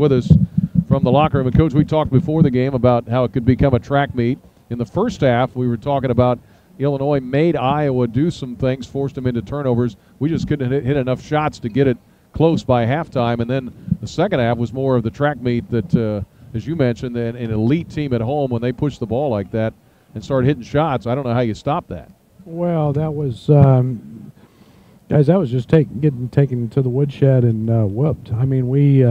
with us from the locker room. And, Coach, we talked before the game about how it could become a track meet. In the first half, we were talking about Illinois made Iowa do some things, forced them into turnovers. We just couldn't hit enough shots to get it close by halftime. And then the second half was more of the track meet that, as you mentioned, an elite team at home, when they push the ball like that and start hitting shots, I don't know how you stop that. Well, that was, guys, that was just getting taken to the woodshed and whooped. I mean, we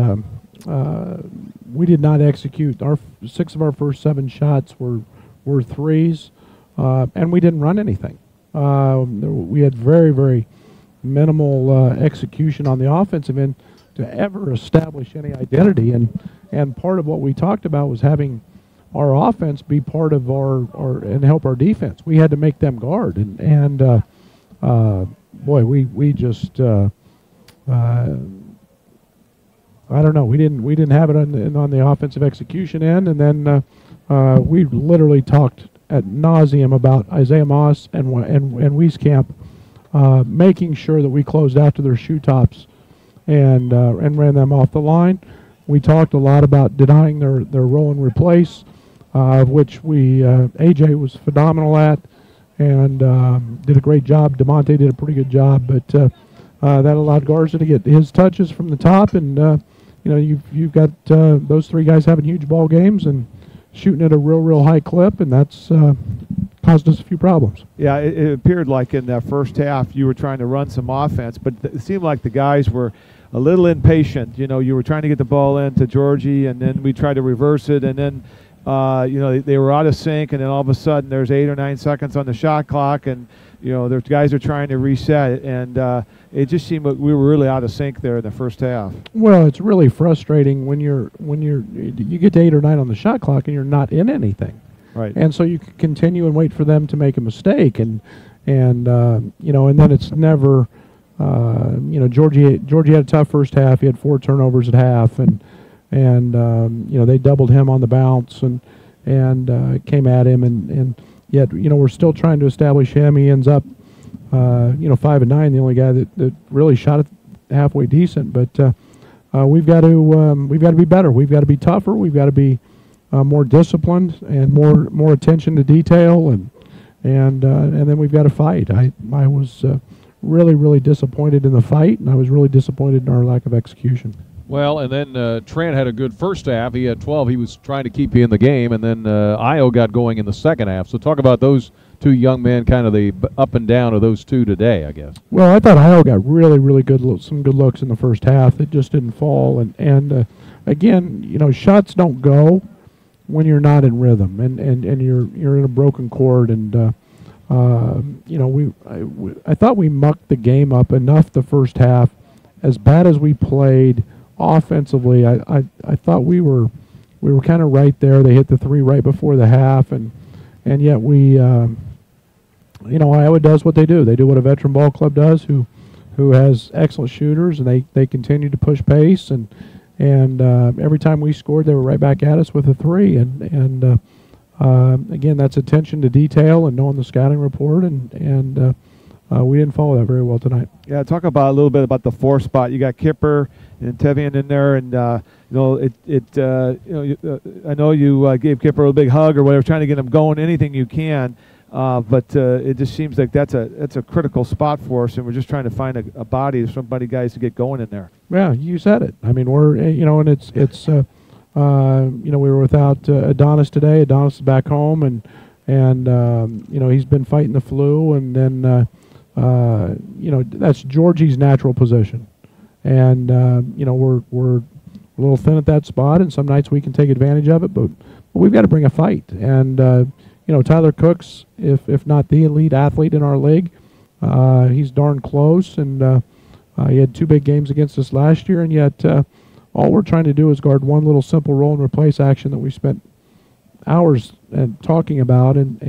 did not execute. 6 of our first 7 shots were threes. And we didn't run anything. We had very, very minimal execution on the offensive end to ever establish any identity. And part of what we talked about was having our offense be part of our and help our defense. We had to make them guard. And boy, we just I don't know. We didn't have it on the offensive execution end. And then we literally talked ad nauseum about Isaiah Moss and Wieskamp making sure that we closed after their shoe tops and ran them off the line. We talked a lot about denying their roll and replace, which AJ was phenomenal at and did a great job. DeMonte did a pretty good job, but that allowed Garza to get his touches from the top, and you've got those 3 guys having huge ball games and shooting at a real high clip, and that's caused us a few problems. Yeah, it appeared like in that first half you were trying to run some offense, but it seemed like the guys were a little impatient. You were trying to get the ball into Georgie, and then we tried to reverse it, and then they were out of sync, and then all of a sudden there's 8 or 9 seconds on the shot clock, and their guys are trying to reset, and it just seemed like we were really out of sync there in the first half. Well, it's really frustrating when you get to 8 or 9 on the shot clock and you're not in anything. Right. And so you can continue and wait for them to make a mistake, and then it's never Georgie had a tough first half. He had 4 turnovers at half, and they doubled him on the bounce and came at him, and yet we're still trying to establish him. He ends up 5 and 9, the only guy that really shot it halfway decent. But we've got to be better. We've got to be tougher. We've got to be more disciplined and more attention to detail, and then we've got to fight. I was really disappointed in the fight, and I was really disappointed in our lack of execution. Well, and then Trent had a good first half. He had 12. He was trying to keep you in the game, and then Io got going in the second half. So talk about those 2 young men, kind of the up and down of those 2 today, I guess. Well, I thought Io got really good some good looks in the first half. It just didn't fall, and again, shots don't go when you're not in rhythm, and you're in a broken chord, and I thought we mucked the game up enough the first half. As bad as we played offensively, I thought we were kind of right there. They hit the 3 right before the half, and yet we Iowa does what they do. They do what a veteran ball club does, who has excellent shooters, and they continue to push pace, and every time we scored, they were right back at us with a 3, and again, that's attention to detail and knowing the scouting report, and we didn't follow that very well tonight. Yeah, talk about a little bit about the 4 spot. You got Kipper and Tevian in there, and I know you gave Kipper a big hug or whatever, trying to get him going, anything you can. But it just seems like that's a critical spot for us, and we're just trying to find a body, somebody guys to get going in there. Yeah, you said it. I mean, we're and it's we were without Adonis today. Adonis is back home, and he's been fighting the flu, and then that's Georgie's natural position, and we're a little thin at that spot, and some nights we can take advantage of it, but we've got to bring a fight, and Tyler Cook's, if not the elite athlete in our league, he's darn close, and he had 2 big games against us last year, and yet all we're trying to do is guard one little simple roll and replace action that we spent hours talking about, and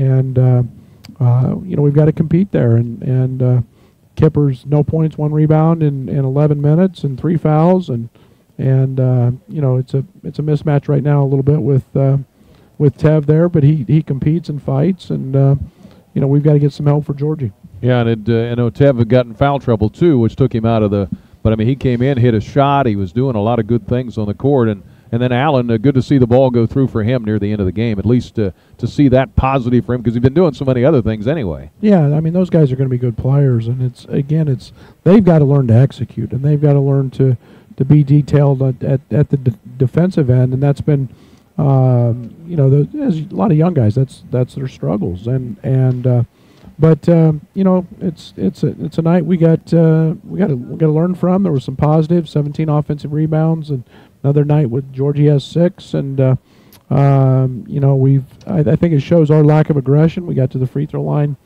we've got to compete there, and Kipper's no points, 1 rebound in 11 minutes and 3 fouls, and it's a mismatch right now a little bit with Tev there, but he competes and fights, and we've got to get some help for Georgie. Yeah, and I know Tev had gotten foul trouble too, which took him out of the But, I mean, he came in, hit a shot. He was doing a lot of good things on the court. And then Allen, good to see the ball go through for him near the end of the game, at least to see that positive for him because he's been doing so many other things anyway. Yeah, I mean, those guys are going to be good players. And, they've got to learn to execute, and they've got to learn to be detailed at the defensive end. And that's been, there's a lot of young guys. That's their struggles. But it's a night we got to learn from. There was some positives, 17 offensive rebounds, and another night with Georgie has 6. And I think it shows our lack of aggression. We got to the free throw line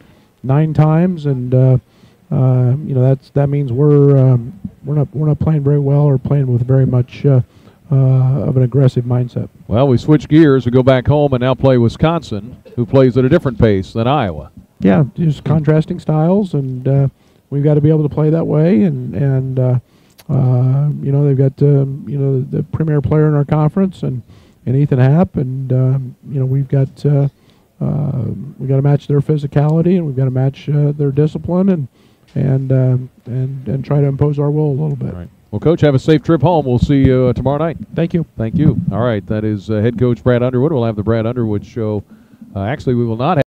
9 times, and that means we're not playing very well or playing with very much of an aggressive mindset. Well, we switch gears. We go back home and now play Wisconsin, who plays at a different pace than Iowa. Yeah, just contrasting styles, and we've got to be able to play that way. And they've got the premier player in our conference, and Ethan Happ, and we've got to match their physicality, and we've got to match their discipline, and try to impose our will a little bit. All right. Well, Coach, have a safe trip home. We'll see you tomorrow night. Thank you. Thank you. All right, that is head coach Brad Underwood. We'll have the Brad Underwood show. Actually, we will not have